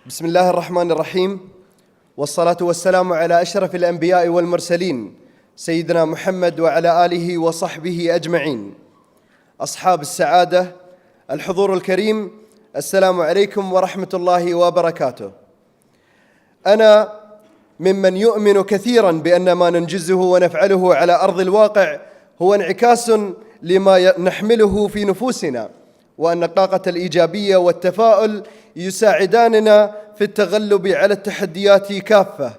بسم الله الرحمن الرحيم، والصلاة والسلام على أشرف الأنبياء والمرسلين سيدنا محمد وعلى آله وصحبه أجمعين. أصحاب السعادة، الحضور الكريم، السلام عليكم ورحمة الله وبركاته. أنا ممن يؤمن كثيراً بأن ما ننجزه ونفعله على أرض الواقع هو انعكاس لما نحمله في نفوسنا، وأن الطاقة الإيجابية والتفاؤل يساعداننا في التغلب على التحديات كافة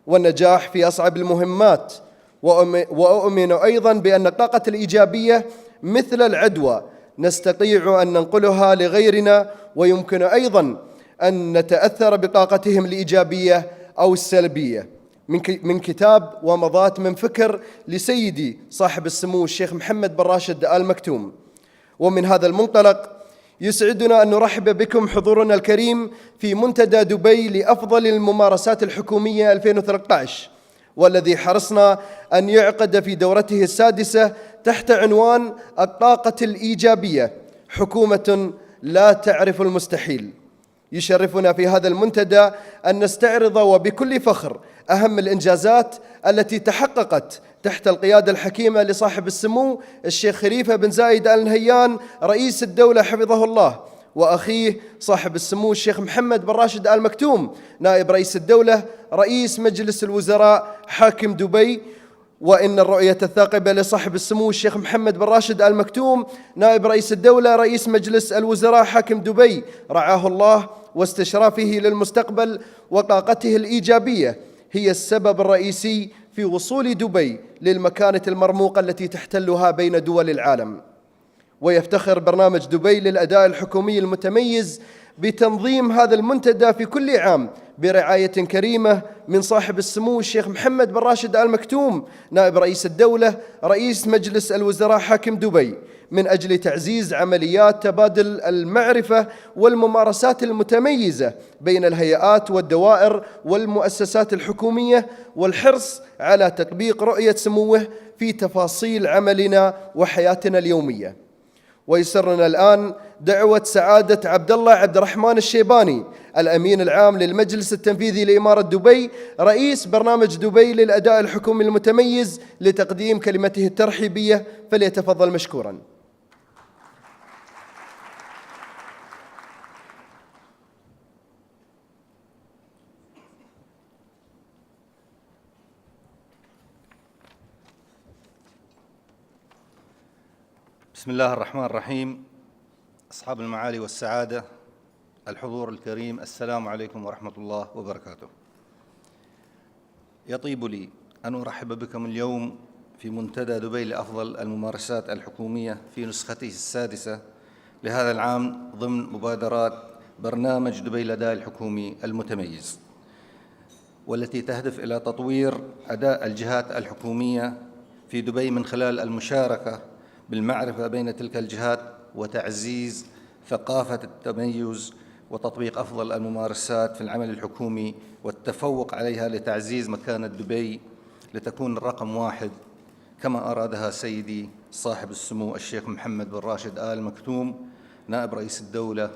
والنجاح في أصعب المهمات. وأؤمن أيضاً بأن الطاقة الإيجابية مثل العدوى نستطيع أن ننقلها لغيرنا، ويمكن أيضاً أن نتأثر بطاقتهم الإيجابية أو السلبية. من كتاب ومضات من فكر لسيدي صاحب السمو الشيخ محمد بن راشد آل مكتوم. ومن هذا المنطلق يسعدنا أن نرحب بكم حضورنا الكريم في منتدى دبي لأفضل الممارسات الحكومية 2013، والذي حرصنا أن يعقد في دورته السادسة تحت عنوان الطاقة الإيجابية، حكومة لا تعرف المستحيل. يشرفنا في هذا المنتدى أن نستعرض وبكل فخر أهم الإنجازات التي تحققت تحت القيادة الحكيمة لصاحب السمو الشيخ خليفة بن زايد آل نهيان رئيس الدولة حفظه الله، وأخيه صاحب السمو الشيخ محمد بن راشد آل مكتوم نائب رئيس الدولة رئيس مجلس الوزراء حاكم دبي. وإن الرؤية الثاقبة لصاحب السمو الشيخ محمد بن راشد آل مكتوم نائب رئيس الدولة رئيس مجلس الوزراء حاكم دبي رعاه الله، واستشرافه للمستقبل وطاقته الإيجابية هي السبب الرئيسي في وصول دبي للمكانة المرموقة التي تحتلها بين دول العالم. ويفتخر برنامج دبي للأداء الحكومي المتميز بتنظيم هذا المنتدى في كل عام برعاية كريمة من صاحب السمو الشيخ محمد بن راشد آل مكتوم نائب رئيس الدولة رئيس مجلس الوزراء حاكم دبي، من أجل تعزيز عمليات تبادل المعرفة والممارسات المتميزة بين الهيئات والدوائر والمؤسسات الحكومية، والحرص على تطبيق رؤية سموه في تفاصيل عملنا وحياتنا اليومية. ويسرنا الآن دعوة سعادة عبد الله عبد الرحمن الشيباني الأمين العام للمجلس التنفيذي لإمارة دبي رئيس برنامج دبي للأداء الحكومي المتميز لتقديم كلمته الترحيبية، فليتفضل مشكورا. بسم الله الرحمن الرحيم. أصحاب المعالي والسعادة، الحضور الكريم، السلام عليكم ورحمة الله وبركاته. يطيب لي أن أرحب بكم اليوم في منتدى دبي لأفضل الممارسات الحكومية في نسخته السادسة لهذا العام ضمن مبادرات برنامج دبي الأداء الحكومي المتميز، والتي تهدف إلى تطوير أداء الجهات الحكومية في دبي من خلال المشاركة بالمعرفة بين تلك الجهات وتعزيز ثقافة التميز وتطبيق أفضل الممارسات في العمل الحكومي والتفوق عليها لتعزيز مكانة دبي لتكون الرقم واحد كما أرادها سيدي صاحب السمو الشيخ محمد بن راشد آل مكتوم نائب رئيس الدولة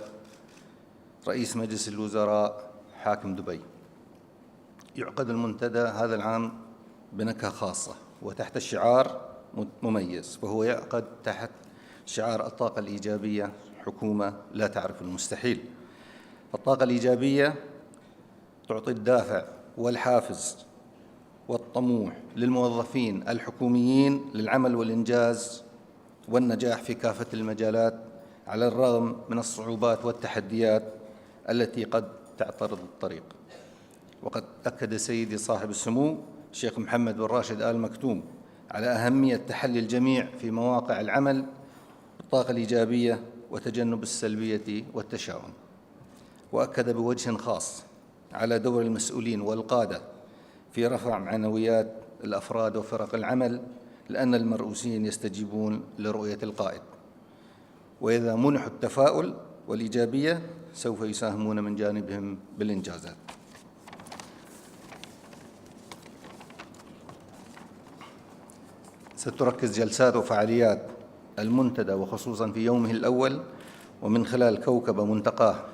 رئيس مجلس الوزراء حاكم دبي. يعقد المنتدى هذا العام بنكهة خاصة وتحت الشعار مميز، وهو يعقد تحت شعار الطاقة الإيجابية، حكومة لا تعرف المستحيل. الطاقة الإيجابية تعطي الدافع والحافز والطموح للموظفين الحكوميين للعمل والإنجاز والنجاح في كافة المجالات على الرغم من الصعوبات والتحديات التي قد تعترض الطريق. وقد أكد سيدي صاحب السمو الشيخ محمد بن راشد آل مكتوم على أهمية تحلي الجميع في مواقع العمل بالطاقة الإيجابية وتجنب السلبية والتشاؤم، وأكد بوجه خاص على دور المسؤولين والقادة في رفع معنويات الأفراد وفرق العمل، لأن المرؤوسين يستجيبون لرؤية القائد، وإذا منحوا التفاؤل والإيجابية سوف يساهمون من جانبهم بالإنجازات. ستركز جلسات وفعاليات المنتدى وخصوصاً في يومه الأول ومن خلال كوكبة منتقاه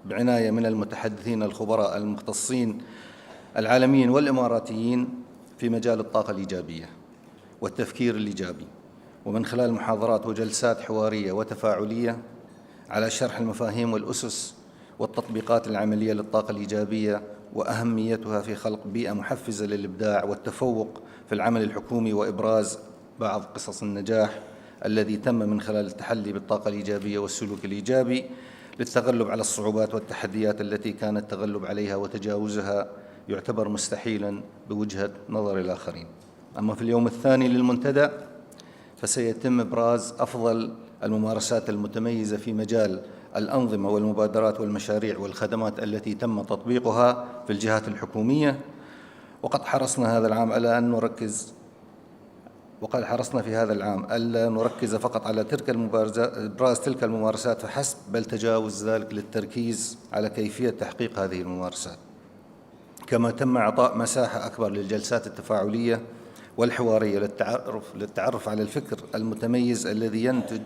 بعناية من المتحدثين الخبراء المختصين العالميين والإماراتيين في مجال الطاقة الإيجابية والتفكير الإيجابي، ومن خلال محاضرات وجلسات حوارية وتفاعلية على شرح المفاهيم والأسس والتطبيقات العملية للطاقة الإيجابية وأهميتها في خلق بيئة محفزة للإبداع والتفوق في العمل الحكومي، وإبراز بعض قصص النجاح الذي تم من خلال التحلي بالطاقة الإيجابية والسلوك الإيجابي للتغلب على الصعوبات والتحديات التي كان التغلب عليها وتجاوزها يعتبر مستحيلاً بوجهة نظر الآخرين. أما في اليوم الثاني للمنتدى فسيتم إبراز أفضل الممارسات المتميزة في مجال الأنظمة والمبادرات والمشاريع والخدمات التي تم تطبيقها في الجهات الحكومية. وقد حرصنا في هذا العام ألا نركز فقط على إبراز تلك الممارسات فحسب، بل تجاوز ذلك للتركيز على كيفية تحقيق هذه الممارسات. كما تم إعطاء مساحة أكبر للجلسات التفاعلية والحوارية للتعرف على الفكر المتميز الذي ينتج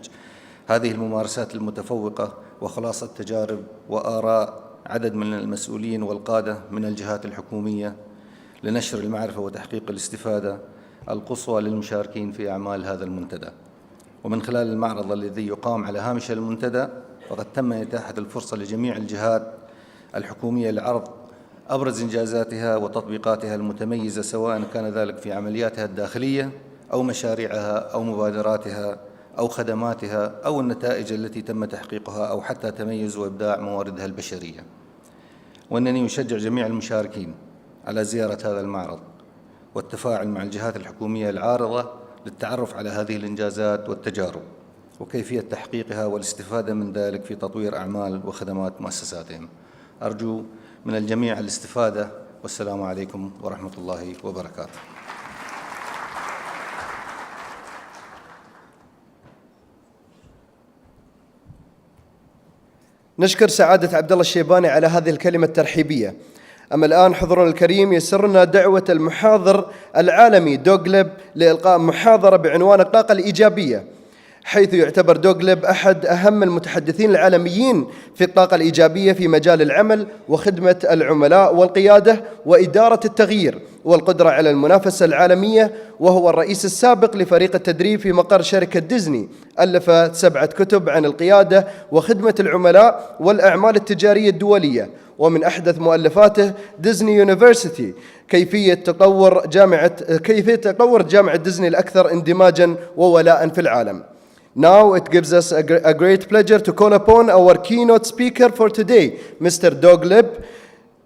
هذه الممارسات المتفوقة وخلاصة تجارب وآراء عدد من المسؤولين والقادة من الجهات الحكومية لنشر المعرفة وتحقيق الاستفادة القصوى للمشاركين في أعمال هذا المنتدى. ومن خلال المعرض الذي يقام على هامش المنتدى فقد تم إتاحة الفرصة لجميع الجهات الحكومية لعرض أبرز إنجازاتها وتطبيقاتها المتميزة، سواء كان ذلك في عملياتها الداخلية أو مشاريعها أو مبادراتها أو خدماتها أو النتائج التي تم تحقيقها أو حتى تميز وإبداع مواردها البشرية. وأنني أشجع جميع المشاركين على زيارة هذا المعرض والتفاعل مع الجهات الحكومية العارضة للتعرف على هذه الإنجازات والتجارب وكيفية تحقيقها والاستفادة من ذلك في تطوير أعمال وخدمات مؤسساتهم. أرجو من الجميع الاستفادة، والسلام عليكم ورحمة الله وبركاته. نشكر سعادة عبد الله الشيباني على هذه الكلمة الترحيبية. أما الآن حضورنا الكريم يسرنا دعوة المحاضر العالمي دوغ ليب لإلقاء محاضرة بعنوان الطاقة الإيجابية، حيث يعتبر دوغ ليب أحد أهم المتحدثين العالميين في الطاقة الإيجابية في مجال العمل وخدمة العملاء والقيادة وإدارة التغيير والقدرة على المنافسة العالمية، وهو الرئيس السابق لفريق التدريب في مقر شركة ديزني. ألف 7 كتب عن القيادة وخدمة العملاء والأعمال التجارية الدولية، ومن أحدث مؤلفاته ديزني يونيفرسيتي، كيفية تطور جامعة ديزني الأكثر اندماجاً وولاءً في العالم. Now it gives us a great pleasure to call upon our keynote speaker for today, Mr. Doug Lipp,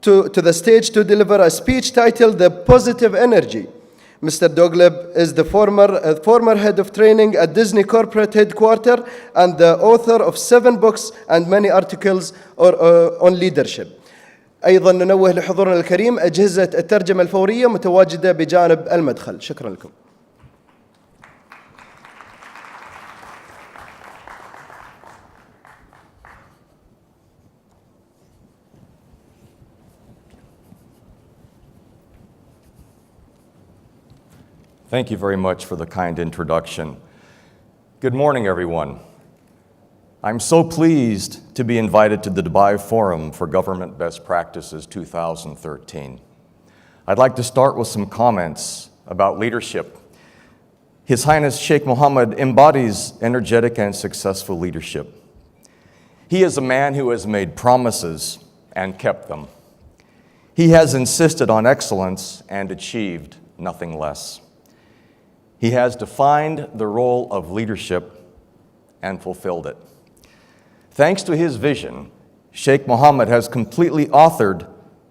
to the stage to deliver a speech titled The Positive Energy. Mr. Doug Lipp is the former head of training at Disney Corporate Headquarters and the author of 7 books and many articles on leadership. أيضا ننوه لحضورنا الكريم أجهزة الترجمة الفورية متواجدة بجانب المدخل. شكرا لكم. Thank you very much for the kind introduction. Good morning, everyone. I'm so pleased to be invited to the Dubai Forum for Government Best Practices 2013. I'd like to start with some comments about leadership. His Highness Sheikh Mohammed embodies energetic and successful leadership. He is a man who has made promises and kept them. He has insisted on excellence and achieved nothing less. He has defined the role of leadership and fulfilled it. Thanks to his vision, Sheikh Mohammed has completely authored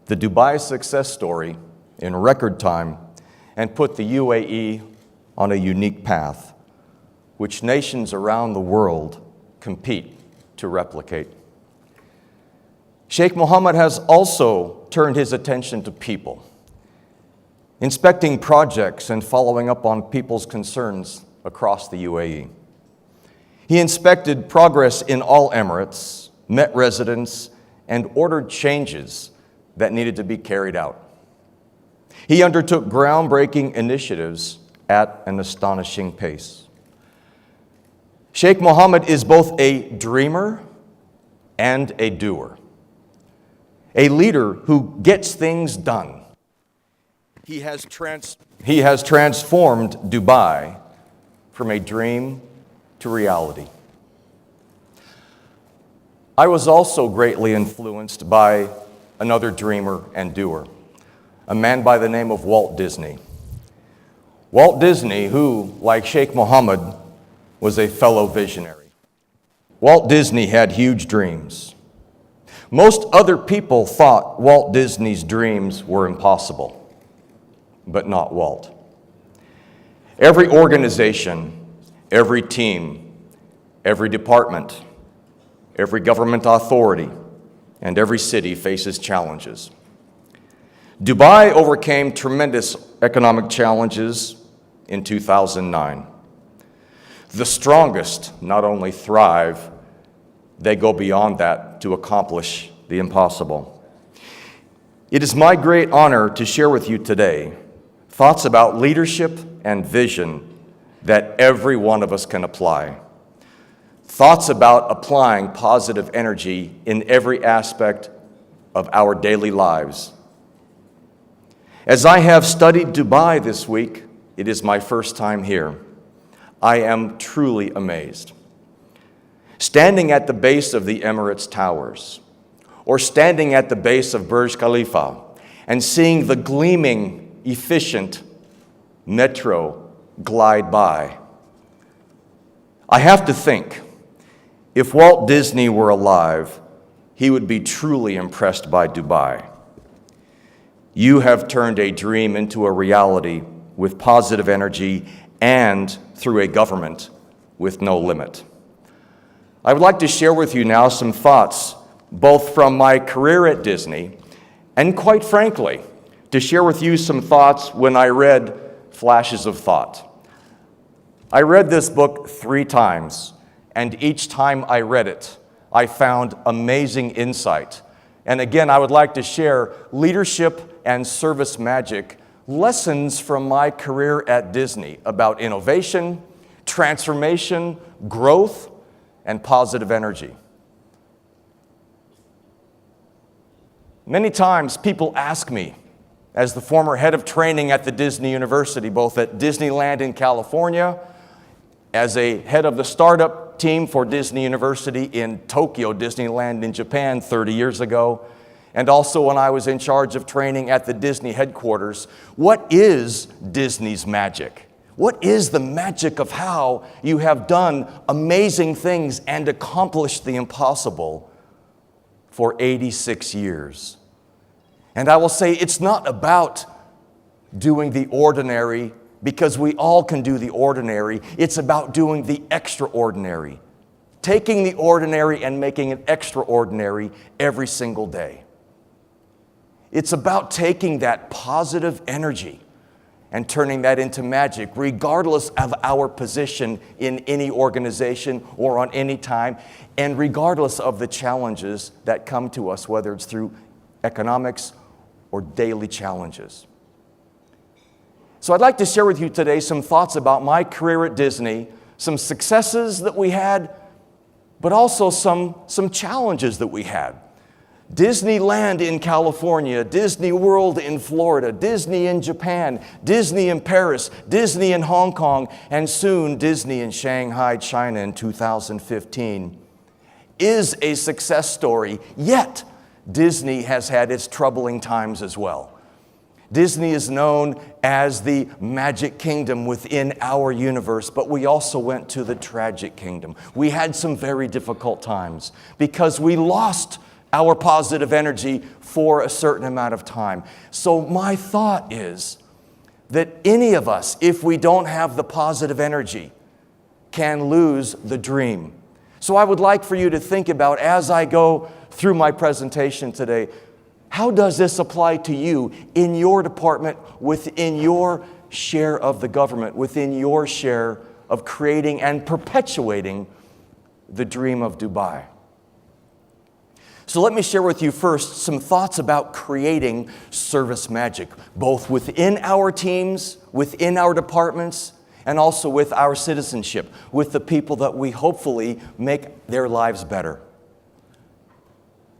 the Dubai success story in record time and put the UAE on a unique path, which nations around the world compete to replicate. Sheikh Mohammed has also turned his attention to people, inspecting projects and following up on people's concerns across the UAE. He inspected progress in all emirates, met residents, and ordered changes that needed to be carried out. He undertook groundbreaking initiatives at an astonishing pace. Sheikh Mohammed is both a dreamer and a doer. a leader who gets things done. He has transformed Dubai from a dream to reality. I was also greatly influenced by another dreamer and doer, a man by the name of Walt Disney. Walt Disney, who, like Sheikh Mohammed, was a fellow visionary. Walt Disney had huge dreams. Most other people thought Walt Disney's dreams were impossible, but not Walt. Every organization, every team, every department, every government authority, and every city faces challenges. Dubai overcame tremendous economic challenges in 2009. The strongest not only thrive, they go beyond that to accomplish the impossible. It is my great honor to share with you today thoughts about leadership and vision that every one of us can apply. Thoughts about applying positive energy in every aspect of our daily lives. As I have studied Dubai this week, it is my first time here. I am truly amazed. Standing at the base of the Emirates Towers, or standing at the base of Burj Khalifa, and seeing the gleaming, efficient metro glide by, I have to think, if Walt Disney were alive, he would be truly impressed by Dubai. You have turned a dream into a reality with positive energy and through a government with no limit. I would like to share with you now some thoughts, both from my career at Disney, and quite frankly, to share with you some thoughts when I read Flashes of Thought. I read this book 3 times, and each time I read it, I found amazing insight. And again, I would like to share leadership and service magic, lessons from my career at Disney about innovation, transformation, growth, and positive energy. Many times people ask me, as the former head of training at the Disney University, both at Disneyland in California, as a head of the startup team for Disney University in Tokyo Disneyland in Japan 30 years ago, and also when I was in charge of training at the Disney headquarters, what is Disney's magic? What is the magic of how you have done amazing things and accomplished the impossible for 86 years? And I will say it's not about doing the ordinary, because we all can do the ordinary. It's about doing the extraordinary, taking the ordinary and making it extraordinary every single day. It's about taking that positive energy and turning that into magic, regardless of our position in any organization or on any time, and regardless of the challenges that come to us, whether it's through economics or daily challenges. So I'd like to share with you today some thoughts about my career at Disney, some successes that we had, but also some challenges that we had. Disneyland in California, Disney World in Florida, Disney in Japan, Disney in Paris, Disney in Hong Kong, and soon Disney in Shanghai, China in 2015 is a success story, yet Disney has had its troubling times as well. Disney is known as the magic kingdom within our universe, but we also went to the tragic kingdom. We had some very difficult times because we lost our positive energy for a certain amount of time. So my thought is that any of us, if we don't have the positive energy, can lose the dream. So I would like for you to think about, as I go through my presentation today, how does this apply to you in your department, within your share of the government, within your share of creating and perpetuating the dream of Dubai? So let me share with you first some thoughts about creating service magic, both within our teams, within our departments, and also with our citizenship, with the people that we hopefully make their lives better.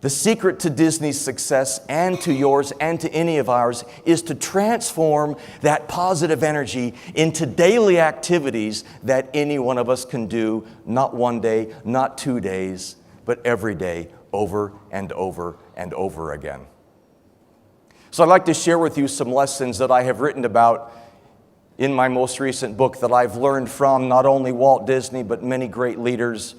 The secret to Disney's success and to yours and to any of ours is to transform that positive energy into daily activities that any one of us can do, not one day, not 2 days, but every day, over and over and over again. So I'd like to share with you some lessons that I have written about in my most recent book that I've learned from not only Walt Disney, but many great leaders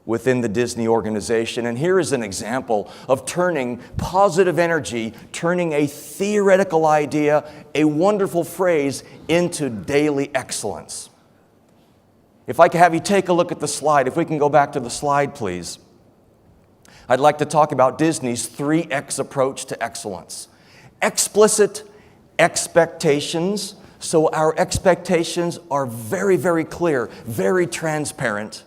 within the Disney organization. And here is an example of turning positive energy, turning a theoretical idea, a wonderful phrase, into daily excellence. If I could have you take a look at the slide, if we can go back to the slide, please. I'd like to talk about Disney's 3X approach to excellence. Explicit expectations. So our expectations are very, very clear, very transparent.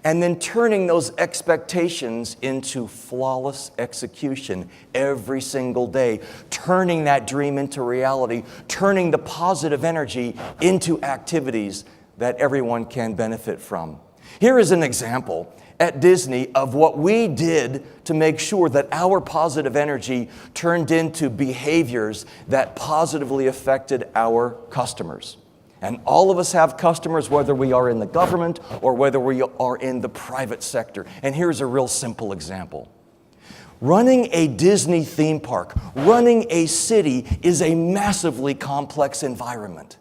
And then turning those expectations into flawless execution every single day, turning that dream into reality, turning the positive energy into activities that everyone can benefit from. Here is an example at Disney of what we did to make sure that our positive energy turned into behaviors that positively affected our customers. And all of us have customers, whether we are in the government or whether we are in the private sector. And here's a real simple example. Running a Disney theme park, running a city is a massively complex environment.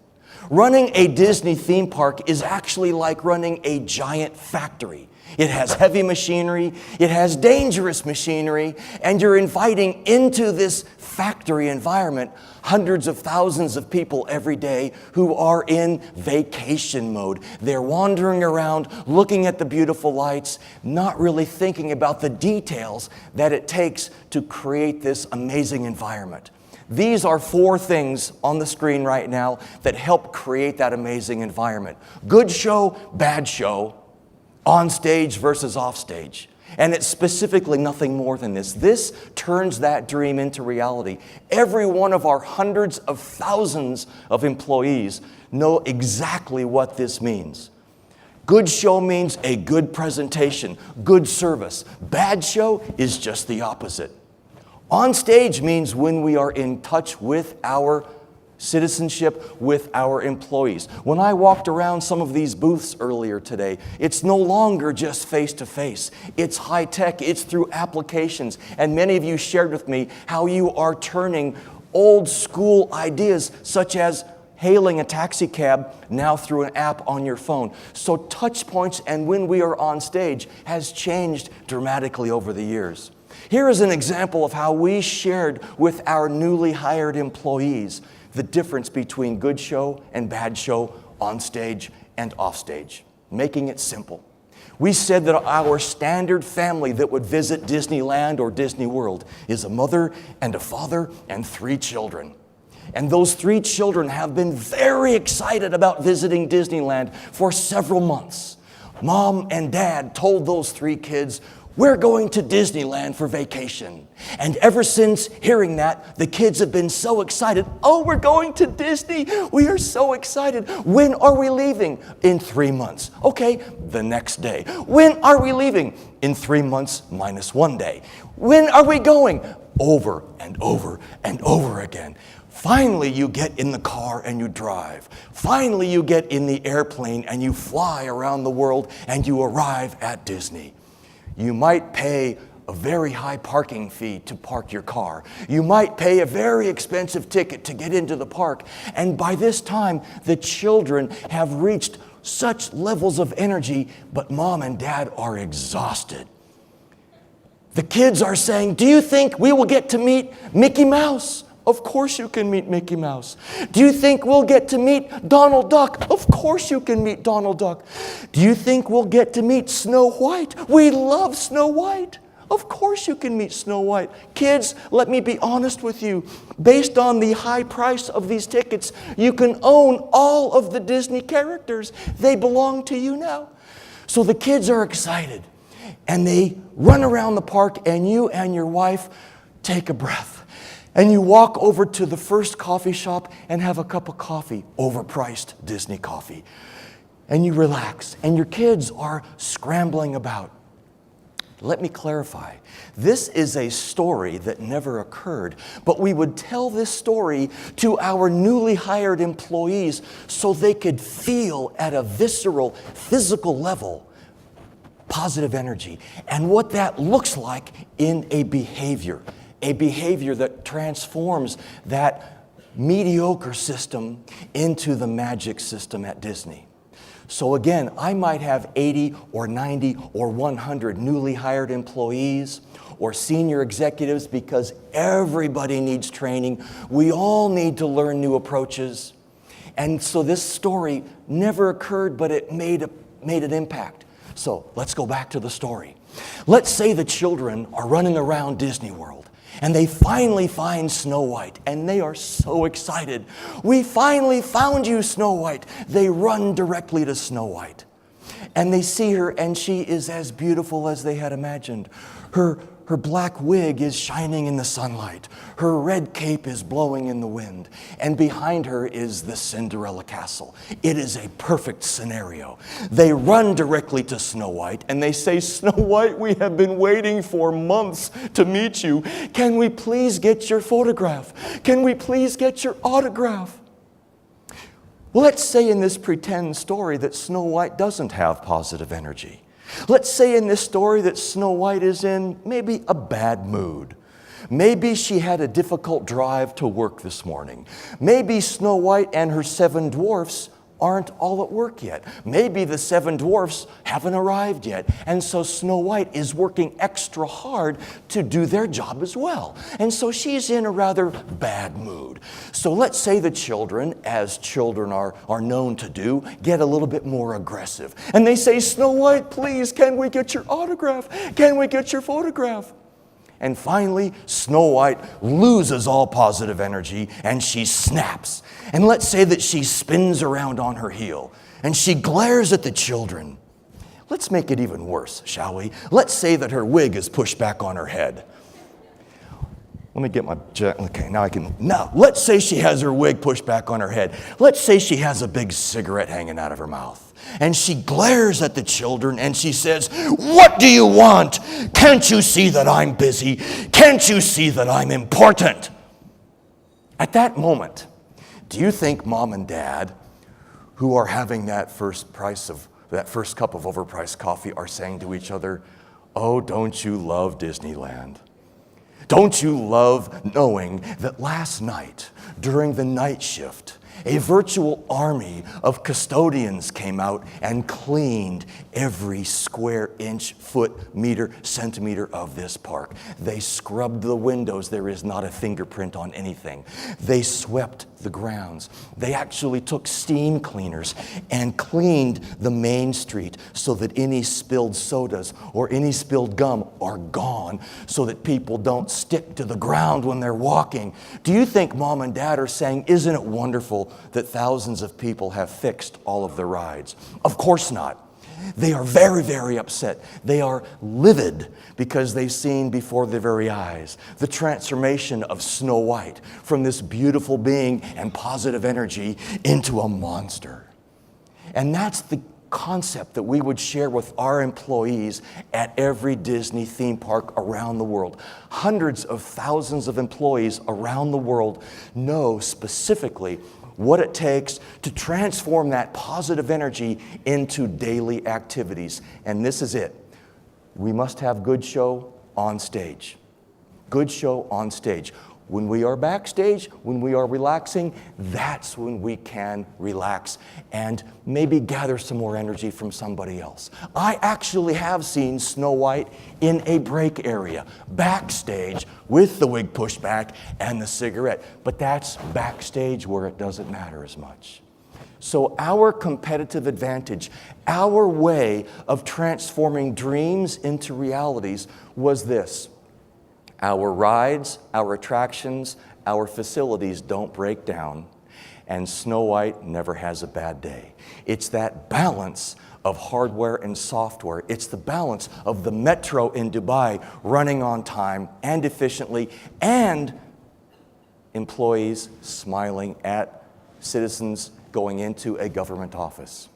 Running a Disney theme park is actually like running a giant factory. It has heavy machinery, it has dangerous machinery, and you're inviting into this factory environment hundreds of thousands of people every day who are in vacation mode. They're wandering around, looking at the beautiful lights, not really thinking about the details that it takes to create this amazing environment. These are 4 things on the screen right now that help create that amazing environment. Good show, bad show, on stage versus off stage. And it's specifically nothing more than this. This turns that dream into reality. Every one of our hundreds of thousands of employees know exactly what this means. Good show means a good presentation, good service. Bad show is just the opposite. On stage means when we are in touch with our citizenship, with our employees. When I walked around some of these booths earlier today, it's no longer just face-to-face. It's high-tech, it's through applications. And many of you shared with me how you are turning old school ideas such as hailing a taxi cab now through an app on your phone. So touch points and when we are on stage has changed dramatically over the years. Here is an example of how we shared with our newly hired employees the difference between good show and bad show, on stage and off stage, making it simple. We said that our standard family that would visit Disneyland or Disney World is a mother and a father and 3 children. And those 3 children have been very excited about visiting Disneyland for several months. Mom and Dad told those 3 kids, "We're going to Disneyland for vacation." And ever since hearing that, the kids have been so excited. "Oh, we're going to Disney. We are so excited. When are we leaving?" "In 3 months." "Okay, the next day." "When are we leaving?" "In 3 months minus 1 day." "When are we going?" Over and over and over again. Finally, you get in the car and you drive. Finally, you get in the airplane and you fly around the world and you arrive at Disney. You might pay a very high parking fee to park your car. You might pay a very expensive ticket to get into the park. And by this time, the children have reached such levels of energy, but mom and dad are exhausted. The kids are saying, "Do you think we will get to meet Mickey Mouse?" "Of course you can meet Mickey Mouse." "Do you think we'll get to meet Donald Duck?" "Of course you can meet Donald Duck." "Do you think we'll get to meet Snow White?" "We love Snow White." "Of course you can meet Snow White." Kids, let me be honest with you. Based on the high price of these tickets, you can own all of the Disney characters. They belong to you now. So the kids are excited, and they run around the park, and you and your wife take a breath. And you walk over to the first coffee shop and have a cup of coffee, overpriced Disney coffee. And you relax, and your kids are scrambling about. Let me clarify. This is a story that never occurred, but we would tell this story to our newly hired employees so they could feel at a visceral, physical level positive energy and what that looks like in a behavior that transforms that mediocre system into the magic system at Disney. So again, I might have 80 or 90 or 100 newly hired employees or senior executives because everybody needs training. We all need to learn new approaches. And so this story never occurred, but it made an impact. So let's go back to the story. Let's say the children are running around Disney World and they finally find Snow White, and they are so excited. We finally found you, Snow White. They run directly to Snow White. And they see her, and she is as beautiful as they had imagined. Her black wig is shining in the sunlight. Her red cape is blowing in the wind. And behind her is the Cinderella castle. It is a perfect scenario. They run directly to Snow White and they say, Snow White, we have been waiting for months to meet you. Can we please get your photograph? Can we please get your autograph? Well, let's say in this pretend story that Snow White doesn't have positive energy. Let's say in this story that Snow White is in maybe a bad mood. Maybe she had a difficult drive to work this morning. Maybe Snow White and her 7 dwarfs aren't all at work yet. Maybe the 7 dwarfs haven't arrived yet. And so Snow White is working extra hard to do their job as well. And so she's in a rather bad mood. So let's say the children, as children are known to do, get a little bit more aggressive. And they say, Snow White, please, can we get your autograph? Can we get your photograph? And finally, Snow White loses all positive energy and she snaps. And let's say that she spins around on her heel and she glares at the children. Let's make it even worse, shall we? Let's say that her wig is pushed back on her head. Let me get my, okay, now let's say she has her wig pushed back on her head. Let's say she has a big cigarette hanging out of her mouth. And she glares at the children and she says, what do you want? Can't you see that I'm busy? Can't you see that I'm important? At that moment, do you think mom and dad, who are having that first cup of overpriced coffee, are saying to each other, oh, don't you love Disneyland? Don't you love knowing that last night, during the night shift, a virtual army of custodians came out and cleaned every square inch, foot, meter, centimeter of this park. They scrubbed the windows. There is not a fingerprint on anything. They swept the grounds. They actually took steam cleaners and cleaned the main street so that any spilled sodas or any spilled gum are gone so that people don't stick to the ground when they're walking. Do you think mom and dad are saying, isn't it wonderful that thousands of people have fixed all of the rides? Of course not. They are very, very upset. They are livid because they've seen before their very eyes the transformation of Snow White from this beautiful being and positive energy into a monster. And that's the concept that we would share with our employees at every Disney theme park around the world. Hundreds of thousands of employees around the world know specifically what it takes to transform that positive energy into daily activities. And this is it. We must have good show on stage. Good show on stage. When we are backstage, when we are relaxing, that's when we can relax and maybe gather some more energy from somebody else. I actually have seen Snow White in a break area, backstage, with the wig pushed back and the cigarette. But that's backstage where it doesn't matter as much. So our competitive advantage, our way of transforming dreams into realities was this. Our rides, our attractions, our facilities don't break down, and Snow White never has a bad day. It's that balance of hardware and software. It's the balance of the metro in Dubai running on time and efficiently, and employees smiling at citizens going into a government office.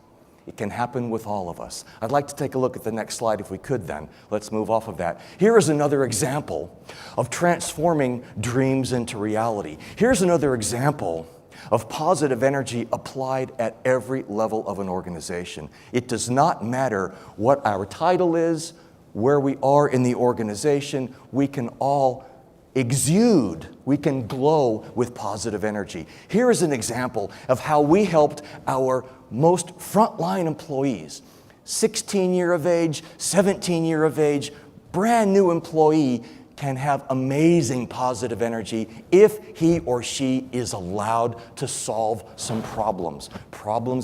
It can happen with all of us. I'd like to take a look at the next slide if we could then. Let's move off of that. Here is another example of transforming dreams into reality. Here's another example of positive energy applied at every level of an organization. It does not matter what our title is, where we are in the organization, we can all exude, we can glow with positive energy. Here is an example of how we helped our most frontline employees, 16 year of age, 17 year of age, brand new employee can have amazing positive energy if he or she is allowed to solve some problems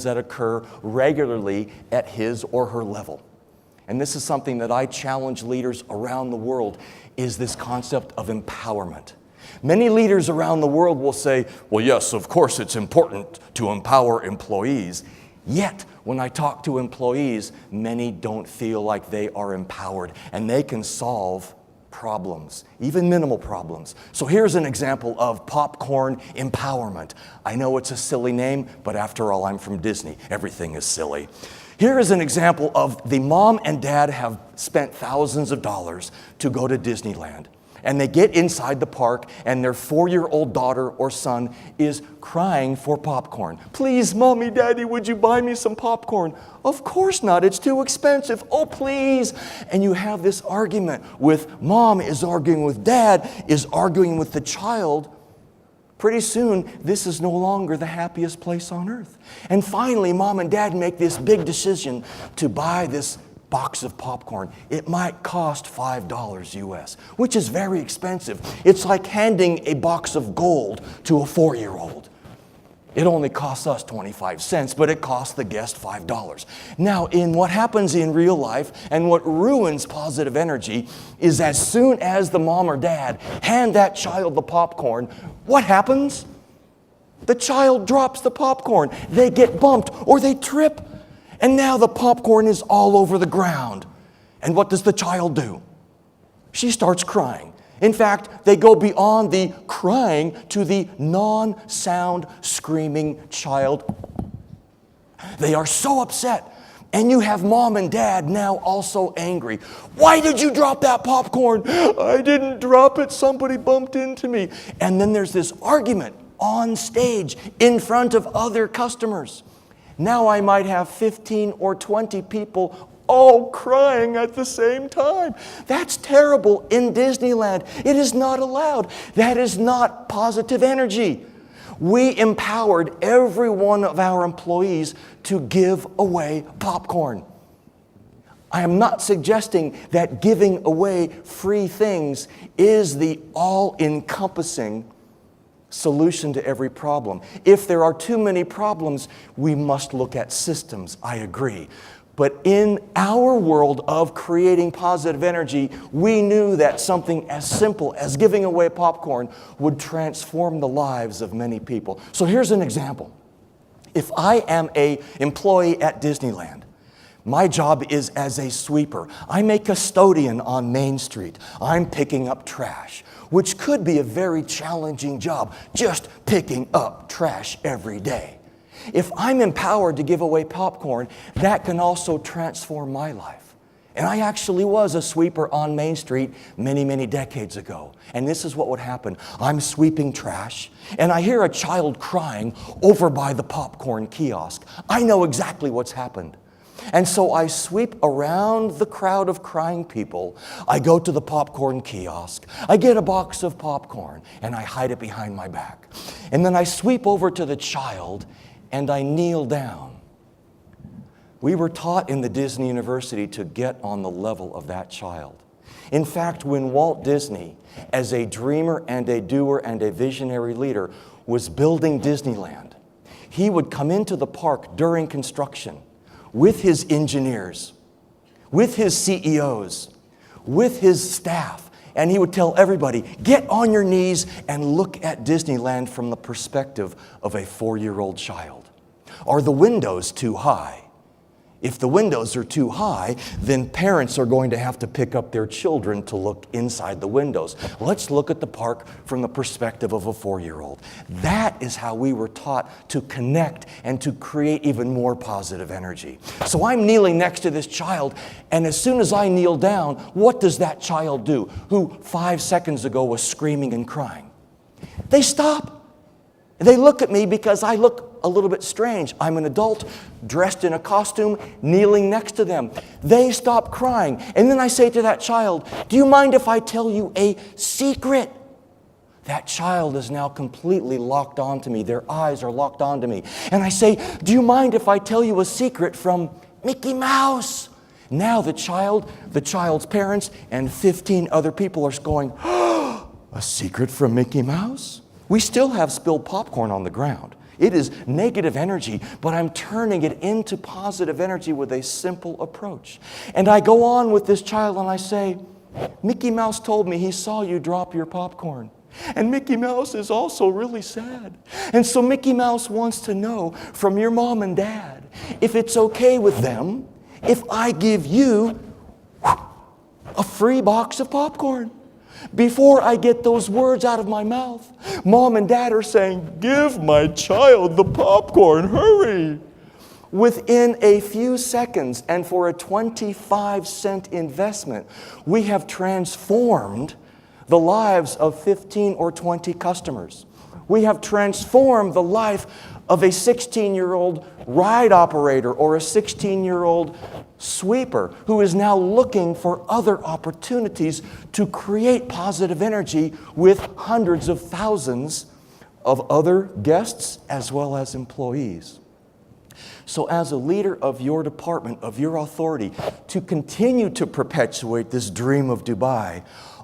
that occur regularly at his or her level. And this is something that I challenge leaders around the world, is this concept of empowerment. Many leaders around the world will say, well, yes, of course it's important to empower employees. Yet, when I talk to employees, many don't feel like they are empowered and they can solve problems, even minimal problems. So here's an example of popcorn empowerment. I know it's a silly name, but after all, I'm from Disney. Everything is silly. Here is an example of the mom and dad have spent thousands of dollars to go to Disneyland. And they get inside the park and their 4-year-old daughter or son is crying for popcorn. Please, mommy, daddy, would you buy me some popcorn? Of course not, it's too expensive. Oh, please. And you have this argument with mom is arguing with dad, is arguing with the child. Pretty soon, this is no longer the happiest place on earth. And finally, mom and dad make this big decision to buy this box of popcorn. It might cost $5 US, which is very expensive. It's like handing a box of gold to a 4-year-old. It only costs us 25 cents, but it costs the guest $5. Now, in what happens in real life and what ruins positive energy is as soon as the mom or dad hand that child the popcorn, what happens? The child drops the popcorn. They get bumped or they trip. And now the popcorn is all over the ground. And what does the child do? She starts crying. In fact, they go beyond the crying to the non-sound screaming child. They are so upset. And you have mom and dad now also angry. Why did you drop that popcorn? I didn't drop it. Somebody bumped into me. And then there's this argument on stage in front of other customers. Now I might have 15 or 20 people all crying at the same time. That's terrible in Disneyland. It is not allowed. That is not positive energy. We empowered every one of our employees to give away popcorn. I am not suggesting that giving away free things is the all-encompassing solution to every problem. If there are too many problems, we must look at systems. I agree. But in our world of creating positive energy, we knew that something as simple as giving away popcorn would transform the lives of many people. So here's an example. If I am an employee at Disneyland, my job is as a sweeper. I'm a custodian on Main Street. I'm picking up trash, which could be a very challenging job, just picking up trash every day. If I'm empowered to give away popcorn, that can also transform my life. And I actually was a sweeper on Main Street many, many decades ago. And this is what would happen. I'm sweeping trash, and I hear a child crying over by the popcorn kiosk. I know exactly what's happened. And so I sweep around the crowd of crying people. I go to the popcorn kiosk. I get a box of popcorn, and I hide it behind my back. And then I sweep over to the child, and I kneel down. We were taught in the Disney University to get on the level of that child. In fact, when Walt Disney, as a dreamer and a doer and a visionary leader, was building Disneyland, he would come into the park during construction with his engineers, with his CEOs, with his staff, and he would tell everybody, get on your knees and look at Disneyland from the perspective of a 4-year-old child. Are the windows too high? If the windows are too high, then parents are going to have to pick up their children to look inside the windows. Let's look at the park from the perspective of a 4-year-old. That is how we were taught to connect and to create even more positive energy. So I'm kneeling next to this child, and as soon as I kneel down, what does that child do, who 5 seconds ago was screaming and crying? They stop. They look at me because I look a little bit strange. I'm an adult, dressed in a costume, kneeling next to them. They stop crying. And then I say to that child, do you mind if I tell you a secret? That child is now completely locked onto me. Their eyes are locked onto me. And I say, do you mind if I tell you a secret from Mickey Mouse? Now the child's parents, and 15 other people are going, oh, a secret from Mickey Mouse? We still have spilled popcorn on the ground. It is negative energy, but I'm turning it into positive energy with a simple approach. And I go on with this child and I say, Mickey Mouse told me he saw you drop your popcorn. And Mickey Mouse is also really sad. And so Mickey Mouse wants to know from your mom and dad if it's okay with them if I give you a free box of popcorn. Before I get those words out of my mouth, mom and dad are saying, give my child the popcorn, hurry. Within a few seconds, and for a 25-cent investment, we have transformed the lives of 15 or 20 customers. We have transformed the life of a 16-year-old ride operator or a 16-year-old sweeper who is now looking for other opportunities to create positive energy with hundreds of thousands of other guests as well as employees. So as a leader of your department, of your authority, to continue to perpetuate this dream of Dubai,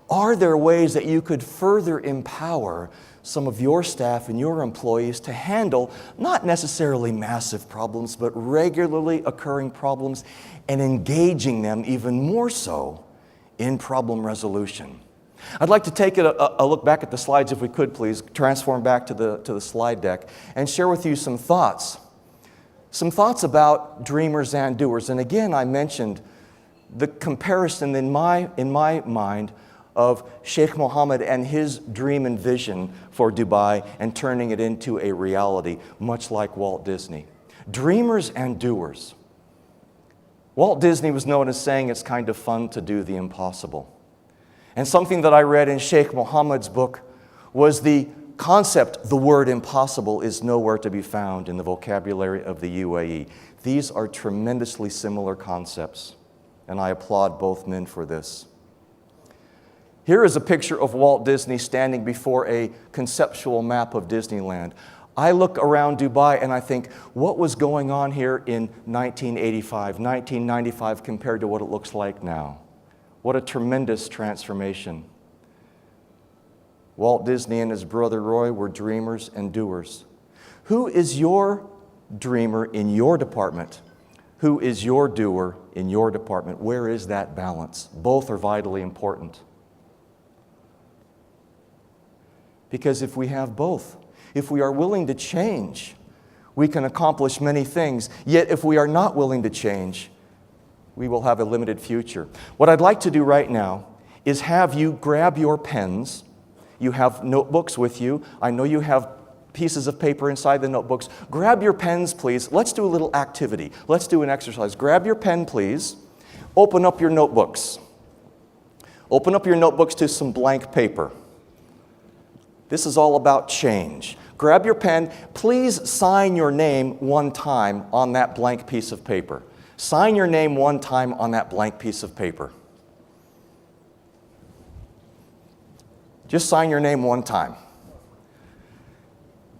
are there ways that you could further empower some of your staff and your employees to handle not necessarily massive problems, but regularly occurring problems and engaging them even more so in problem resolution? I'd like to take a look back at the slides, if we could please, transform back to the slide deck, and share with you some thoughts. Some thoughts about dreamers and doers. And again, I mentioned the comparison in my mind of Sheikh Mohammed and his dream and vision for Dubai and turning it into a reality, much like Walt Disney. Dreamers and doers. Walt Disney was known as saying it's kind of fun to do the impossible. And something that I read in Sheikh Mohammed's book was the concept, the word impossible, is nowhere to be found in the vocabulary of the UAE. These are tremendously similar concepts, and I applaud both men for this. Here is a picture of Walt Disney standing before a conceptual map of Disneyland. I look around Dubai and I think, what was going on here in 1985, 1995 compared to what it looks like now? What a tremendous transformation. Walt Disney and his brother Roy were dreamers and doers. Who is your dreamer in your department? Who is your doer in your department? Where is that balance? Both are vitally important. Because if we have both, if we are willing to change, we can accomplish many things. Yet if we are not willing to change, we will have a limited future. What I'd like to do right now is have you grab your pens. You have notebooks with you. I know you have pieces of paper inside the notebooks. Grab your pens, please. Let's do a little activity. Let's do an exercise. Grab your pen, please. Open up your notebooks. Open up your notebooks to some blank paper. This is all about change. Grab your pen. Please sign your name one time on that blank piece of paper. Sign your name one time on that blank piece of paper. Just sign your name one time.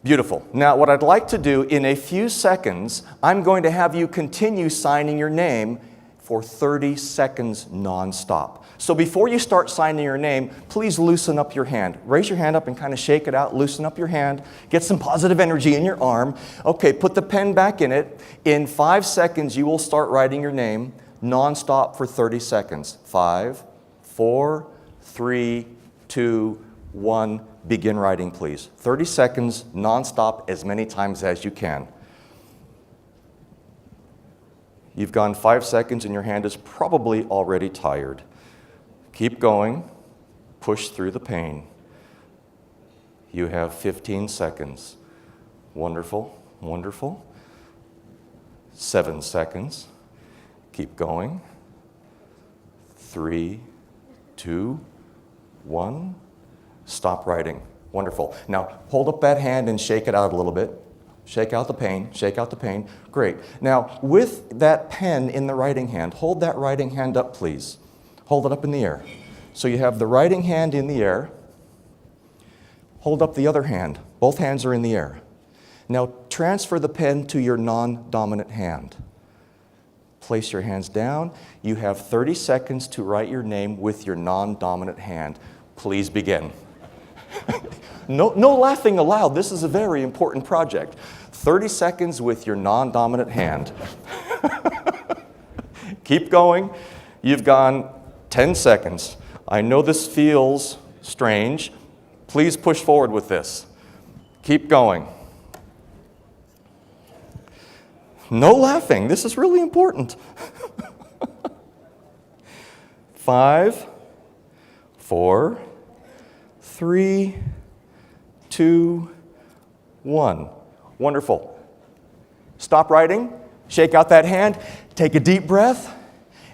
Beautiful. Now, what I'd like to do in a few seconds, I'm going to have you continue signing your name for 30 seconds nonstop. So before you start signing your name, please loosen up your hand. Raise your hand up and kind of shake it out. Loosen up your hand. Get some positive energy in your arm. Okay, put the pen back in it. In 5 seconds, you will start writing your name nonstop for 30 seconds. 5, 4, 3, 2, 1. Begin writing, please. 30 seconds nonstop, as many times as you can. You've gone 5 seconds and your hand is probably already tired. Keep going. Push through the pain. You have 15 seconds. Wonderful, wonderful. 7 seconds. Keep going. 3, 2, 1. Stop writing. Wonderful. Now, hold up that hand and shake it out a little bit. Shake out the pain. Shake out the pain. Great. Now, with that pen in the writing hand, hold that writing hand up, please. Hold it up in the air. So you have the writing hand in the air. Hold up the other hand. Both hands are in the air. Now, transfer the pen to your non-dominant hand. Place your hands down. You have 30 seconds to write your name with your non-dominant hand. Please begin. No laughing allowed. This is a very important project. 30 seconds with your non-dominant hand. Keep going. You've gone 10 seconds. I know this feels strange. Please push forward with this. Keep going. No laughing. This is really important. 5, 4, 3, 2, 1. Wonderful. Stop writing. Shake out that hand. Take a deep breath.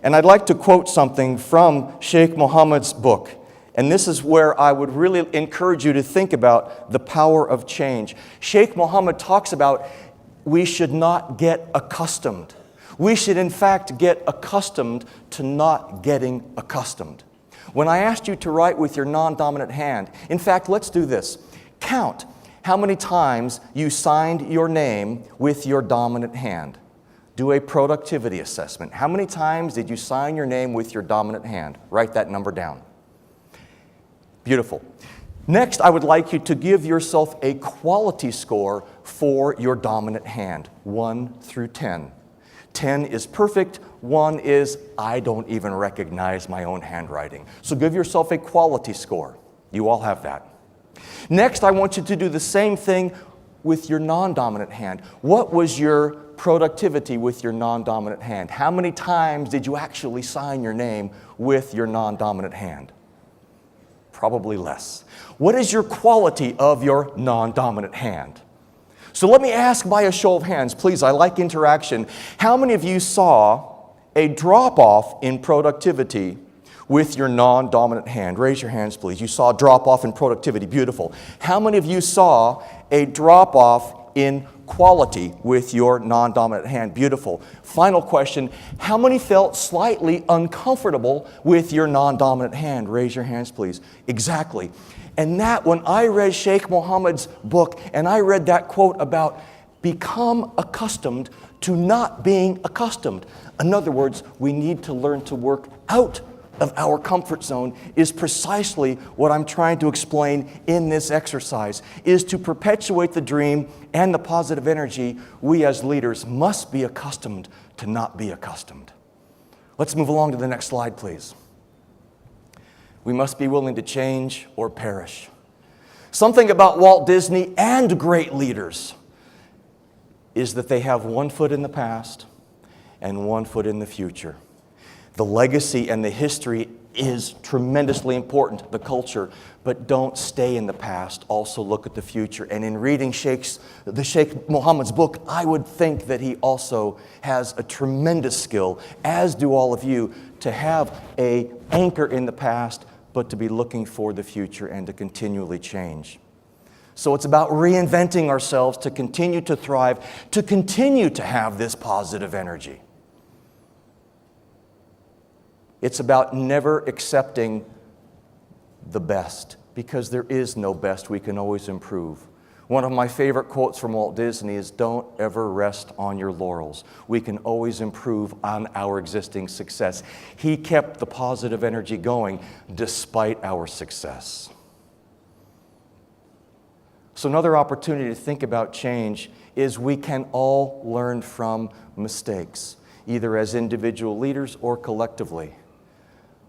And I'd like to quote something from Sheikh Mohammed's book. And this is where I would really encourage you to think about the power of change. Sheikh Mohammed talks about we should not get accustomed. We should, in fact, get accustomed to not getting accustomed. When I asked you to write with your non-dominant hand, in fact, let's do this. Count how many times you signed your name with your dominant hand. Do a productivity assessment. How many times did you sign your name with your dominant hand? Write that number down. Beautiful. Next, I would like you to give yourself a quality score for your dominant hand, 1 through 10. 10 is perfect, 1 is, I don't even recognize my own handwriting. So give yourself a quality score. You all have that. Next, I want you to do the same thing with your non-dominant hand. What was your productivity with your non-dominant hand? How many times did you actually sign your name with your non-dominant hand? Probably less. What is your quality of your non-dominant hand? So let me ask by a show of hands, please, I like interaction. How many of you saw a drop-off in productivity with your non-dominant hand? Raise your hands, please. You saw a drop-off in productivity. Beautiful. How many of you saw a drop-off in quality with your non-dominant hand? Beautiful. Final question. How many felt slightly uncomfortable with your non-dominant hand? Raise your hands, please. Exactly. And that, when I read Sheikh Mohammed's book and I read that quote about become accustomed to not being accustomed. In other words, we need to learn to work out of our comfort zone is precisely what I'm trying to explain in this exercise, is to perpetuate the dream and the positive energy. We as leaders must be accustomed to not be accustomed. Let's move along to the next slide, please. We must be willing to change or perish. Something about Walt Disney and great leaders is that they have one foot in the past and one foot in the future. The legacy and the history is tremendously important, the culture, but don't stay in the past. Also look at the future. And in reading Sheikh Mohammed's book, I would think that he also has a tremendous skill, as do all of you, to have an anchor in the past, but to be looking for the future and to continually change. So it's about reinventing ourselves to continue to thrive, to continue to have this positive energy. It's about never accepting the best, because there is no best. We can always improve. One of my favorite quotes from Walt Disney is, "Don't ever rest on your laurels. We can always improve on our existing success." He kept the positive energy going despite our success. So another opportunity to think about change is we can all learn from mistakes, either as individual leaders or collectively.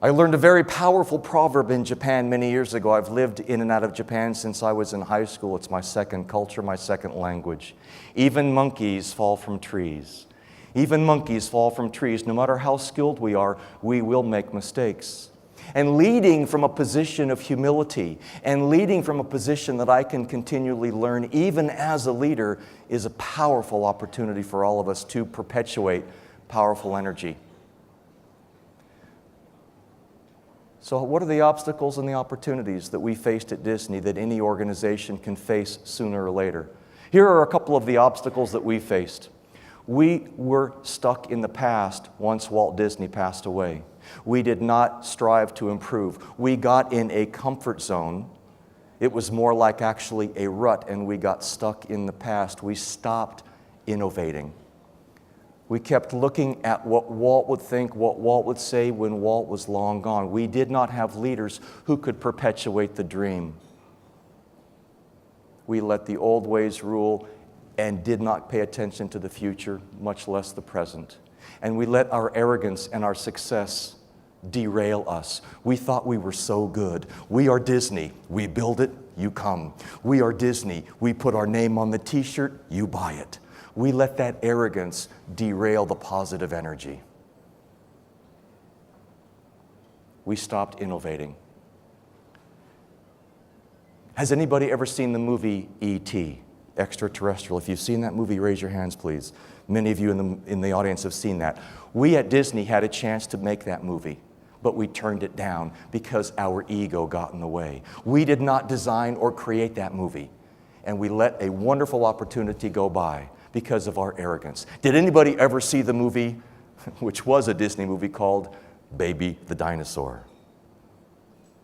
I learned a very powerful proverb in Japan many years ago. I've lived in and out of Japan since I was in high school. It's my second culture, my second language. Even monkeys fall from trees. Even monkeys fall from trees. No matter how skilled we are, we will make mistakes. And leading from a position of humility and leading from a position that I can continually learn, even as a leader, is a powerful opportunity for all of us to perpetuate powerful energy. So what are the obstacles and the opportunities that we faced at Disney that any organization can face sooner or later? Here are a couple of the obstacles that we faced. We were stuck in the past once Walt Disney passed away. We did not strive to improve. We got in a comfort zone. It was more like actually a rut, and we got stuck in the past. We stopped innovating. We kept looking at what Walt would think, what Walt would say when Walt was long gone. We did not have leaders who could perpetuate the dream. We let the old ways rule and did not pay attention to the future, much less the present. And we let our arrogance and our success derail us. We thought we were so good. We are Disney. We build it, you come. We are Disney. We put our name on the t-shirt, you buy it. We let that arrogance derail the positive energy. We stopped innovating. Has anybody ever seen the movie E.T., Extraterrestrial? If you've seen that movie, raise your hands, please. Many of you in the audience have seen that. We at Disney had a chance to make that movie, but we turned it down because our ego got in the way. We did not design or create that movie, and we let a wonderful opportunity go by because of our arrogance. Did anybody ever see the movie, which was a Disney movie, called Baby the Dinosaur?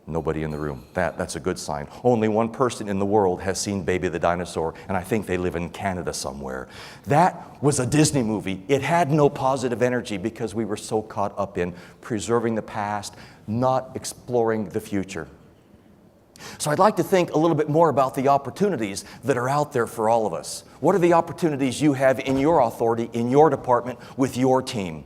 Nobody in the room. That's a good sign. Only one person in the world has seen Baby the Dinosaur, and I think they live in Canada somewhere. That was a Disney movie. It had no positive energy because we were so caught up in preserving the past, not exploring the future. So I'd like to think a little bit more about the opportunities that are out there for all of us. What are the opportunities you have in your authority, in your department, with your team?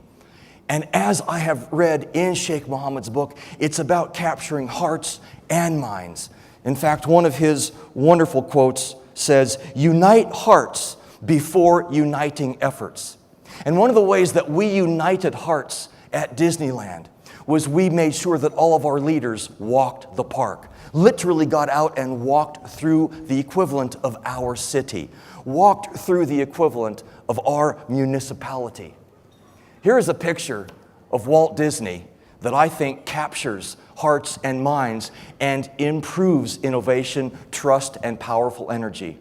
And as I have read in Sheikh Mohammed's book, it's about capturing hearts and minds. In fact, one of his wonderful quotes says, "Unite hearts before uniting efforts." And one of the ways that we united hearts at Disneyland was we made sure that all of our leaders walked the park, literally got out and walked through the equivalent of our city, walked through the equivalent of our municipality. Here is a picture of Walt Disney that I think captures hearts and minds and improves innovation, trust, and powerful energy.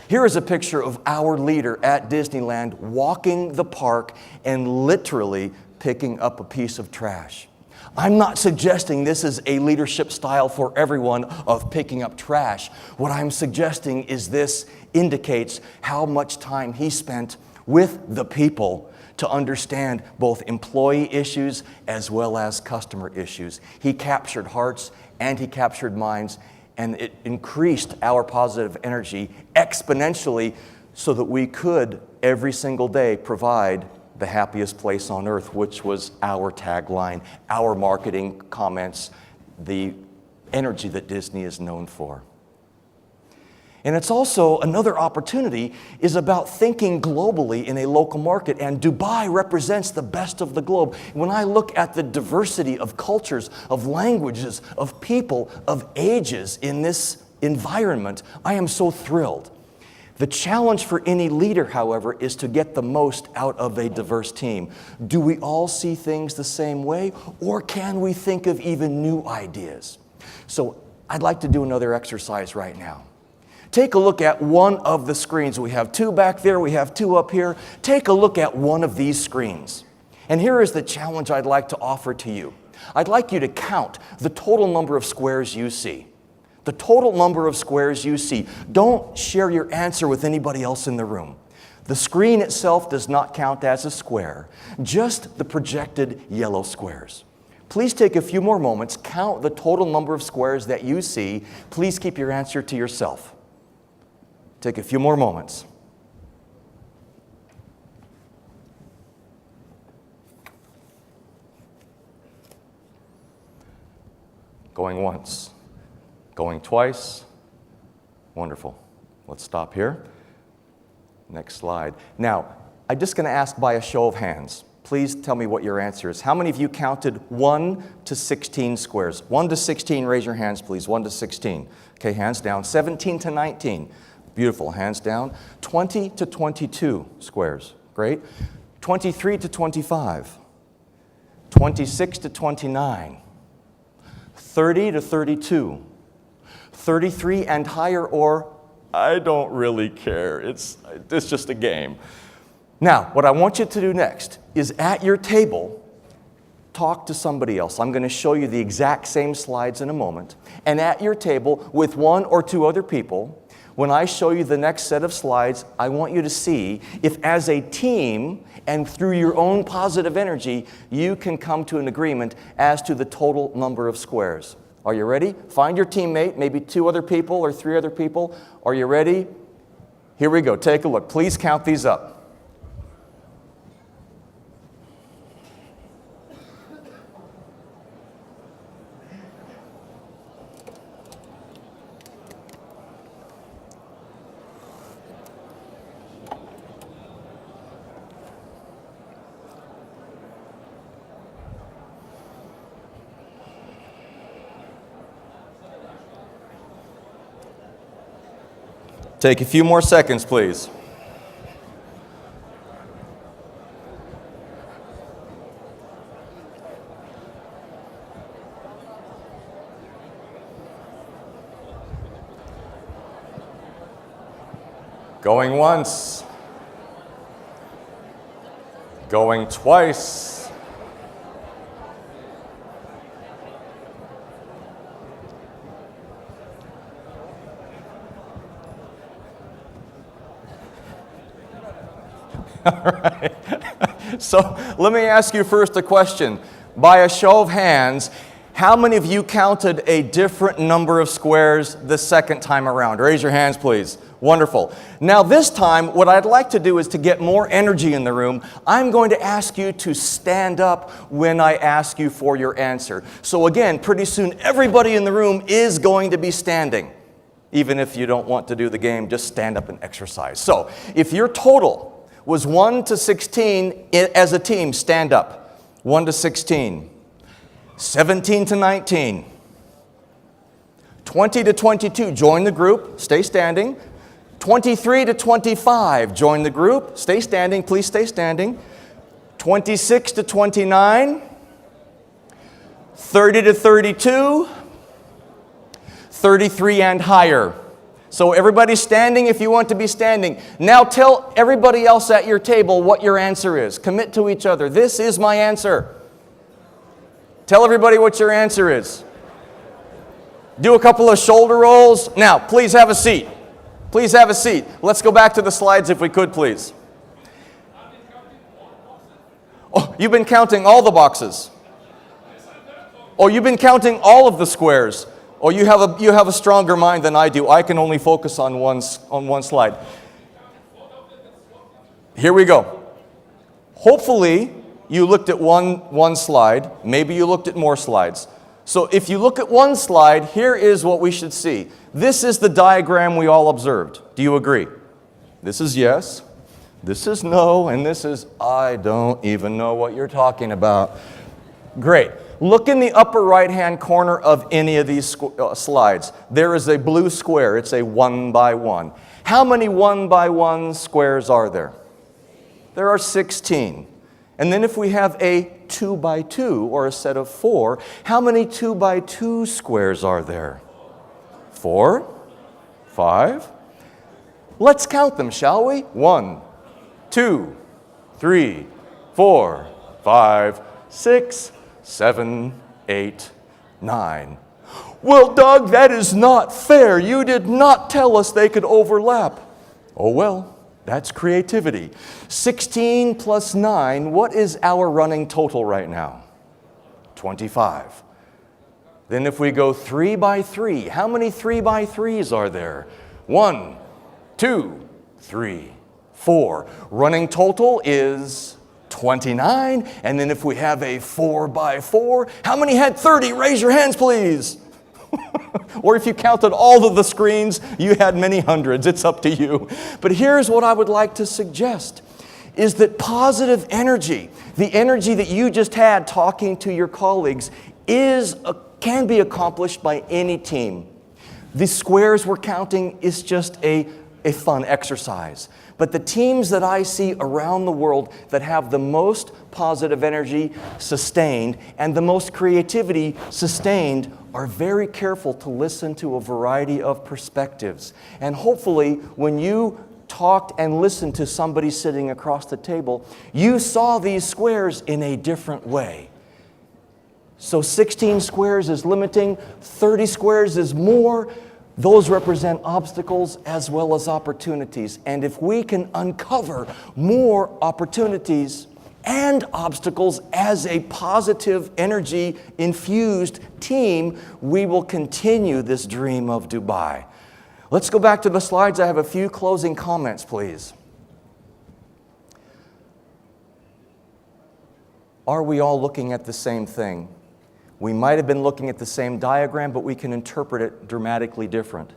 Here is a picture of our leader at Disneyland walking the park and literally picking up a piece of trash. I'm not suggesting this is a leadership style for everyone of picking up trash. What I'm suggesting is this indicates how much time he spent with the people to understand both employee issues as well as customer issues. He captured hearts and he captured minds, and it increased our positive energy exponentially so that we could every single day provide the happiest place on earth, which was our tagline, our marketing comments, the energy that Disney is known for. And it's also another opportunity is about thinking globally in a local market, and Dubai represents the best of the globe. When I look at the diversity of cultures, of languages, of people, of ages in this environment, I am so thrilled. The challenge for any leader, however, is to get the most out of a diverse team. Do we all see things the same way, or can we think of even new ideas? So I'd like to do another exercise right now. Take a look at one of the screens. We have two back there, we have two up here. Take a look at one of these screens. And here is the challenge I'd like to offer to you. I'd like you to count the total number of squares you see. The total number of squares you see. Don't share your answer with anybody else in the room. The screen itself does not count as a square, just the projected yellow squares. Please take a few more moments, count the total number of squares that you see. Please keep your answer to yourself. Take a few more moments. Going once, going twice. Wonderful. Let's stop here. Next slide. Now, I'm just going to ask by a show of hands. Please tell me what your answer is. How many of you counted 1 to 16 squares? 1 to 16, raise your hands, please. 1 to 16. Okay, hands down. 17 to 19. Beautiful, hands down. 20 to 22 squares. Great. 23 to 25. 26 to 29. 30 to 32. 33 and higher, or I don't really care. It's just a game. Now, what I want you to do next is at your table, talk to somebody else. I'm going to show you the exact same slides in a moment. And at your table, with 1 or 2 other people, when I show you the next set of slides, I want you to see if as a team and through your own positive energy, you can come to an agreement as to the total number of squares. Are you ready? Find your teammate, maybe 2 other people or 3 other people. Are you ready? Here we go. Take a look. Please count these up. Take a few more seconds, please. Going once. Going twice. All right. So let me ask you first a question. By a show of hands, how many of you counted a different number of squares the second time around? Raise your hands, please. Wonderful. Now this time, what I'd like to do is to get more energy in the room. I'm going to ask you to stand up when I ask you for your answer. So again, pretty soon everybody in the room is going to be standing. Even if you don't want to do the game, just stand up and exercise. So if your total was 1 to 16 as a team, stand up. 1 to 16. 17 to 19. 20 to 22, join the group, stay standing. 23 to 25, join the group, stay standing, please stay standing. 26 to 29. 30 to 32. 33 and higher. So everybody's standing if you want to be standing. Now tell everybody else at your table what your answer is. Commit to each other. This is my answer. Tell everybody what your answer is. Do a couple of shoulder rolls. Now, please have a seat. Please have a seat. Let's go back to the slides if we could, please. Oh, you've been counting all the boxes. Oh, you've been counting all of the squares. Oh, you have a stronger mind than I do. I can only focus on one slide. Here we go. Hopefully, you looked at one slide. Maybe you looked at more slides. So if you look at one slide, here is what we should see. This is the diagram we all observed. Do you agree? This is yes, this is no, and this is I don't even know what you're talking about. Great. Look in the upper right-hand corner of any of these slides. There is a blue square. It's a 1 by 1. How many 1 by 1 squares are there? There are 16. And then if we have a 2 by 2, or a set of 4, how many 2 by 2 squares are there? 4? 5? Let's count them, shall we? 1, 2, 3, 4, 5, 6, 7, 8, 9. Well, Doug, that is not fair. You did not tell us they could overlap. Oh, well, that's creativity. 16 plus 9, what is our running total right now? 25. Then if we go 3 by 3, how many 3 by 3s are there? 1, 2, 3, 4. Running total is 29, and then if we have a 4 by 4, how many had 30? Raise your hands, please. Or if you counted all of the screens, you had many hundreds. It's up to you. But here's what I would like to suggest. is that positive energy, the energy that you just had talking to your colleagues, can be accomplished by any team. The squares we're counting is just a fun exercise. But the teams that I see around the world that have the most positive energy sustained and the most creativity sustained are very careful to listen to a variety of perspectives. And hopefully, when you talked and listened to somebody sitting across the table, you saw these squares in a different way. So 16 squares is limiting, 30 squares is more. Those represent obstacles as well as opportunities. And if we can uncover more opportunities and obstacles as a positive energy infused team, we will continue this dream of Dubai. Let's go back to the slides. I have a few closing comments, please. Are we all looking at the same thing? We might have been looking at the same diagram, but we can interpret it dramatically different.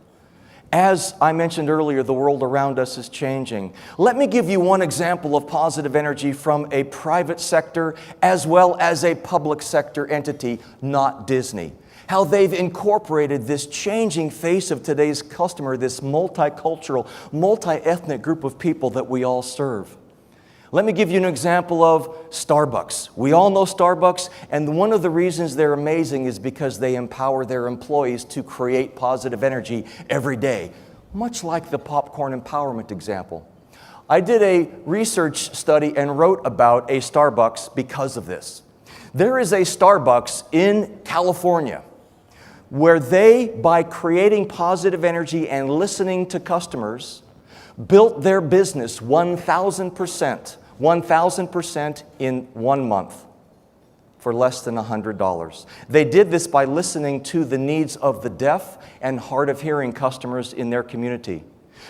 As I mentioned earlier, the world around us is changing. Let me give you one example of positive energy from a private sector as well as a public sector entity, not Disney. How they've incorporated this changing face of today's customer, this multicultural, multi-ethnic group of people that we all serve. Let me give you an example of Starbucks. We all know Starbucks, and one of the reasons they're amazing is because they empower their employees to create positive energy every day, much like the popcorn empowerment example. I did a research study and wrote about a Starbucks because of this. There is a Starbucks in California where they, by creating positive energy and listening to customers, built their business 1,000% in 1 month for less than $100. They did this by listening to the needs of the deaf and hard of hearing customers in their community.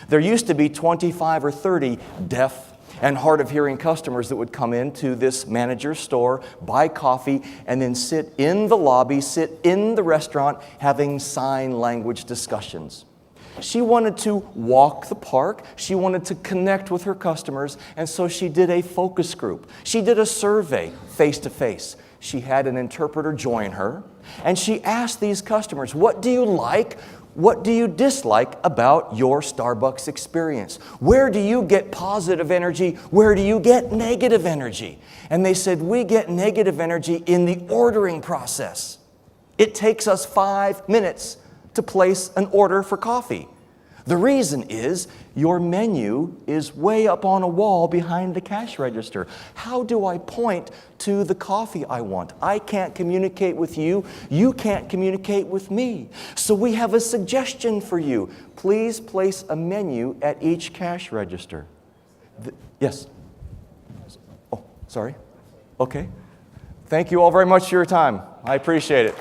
There used to be 25 or 30 deaf and hard of hearing customers that would come into this manager's store, buy coffee, and then sit in the lobby, sit in the restaurant, having sign language discussions. She wanted to walk the park. She wanted to connect with her customers, and so she did a focus group. She did a survey face-to-face. She had an interpreter join her, and she asked these customers, what do you like? What do you dislike about your Starbucks experience? Where do you get positive energy? Where do you get negative energy? And they said, we get negative energy in the ordering process. It takes us 5 minutes to place an order for coffee. The reason is your menu is way up on a wall behind the cash register. How do I point to the coffee I want? I can't communicate with you. You can't communicate with me. So we have a suggestion for you. Please place a menu at each cash register. Yes? Oh, sorry. Okay. Thank you all very much for your time. I appreciate it.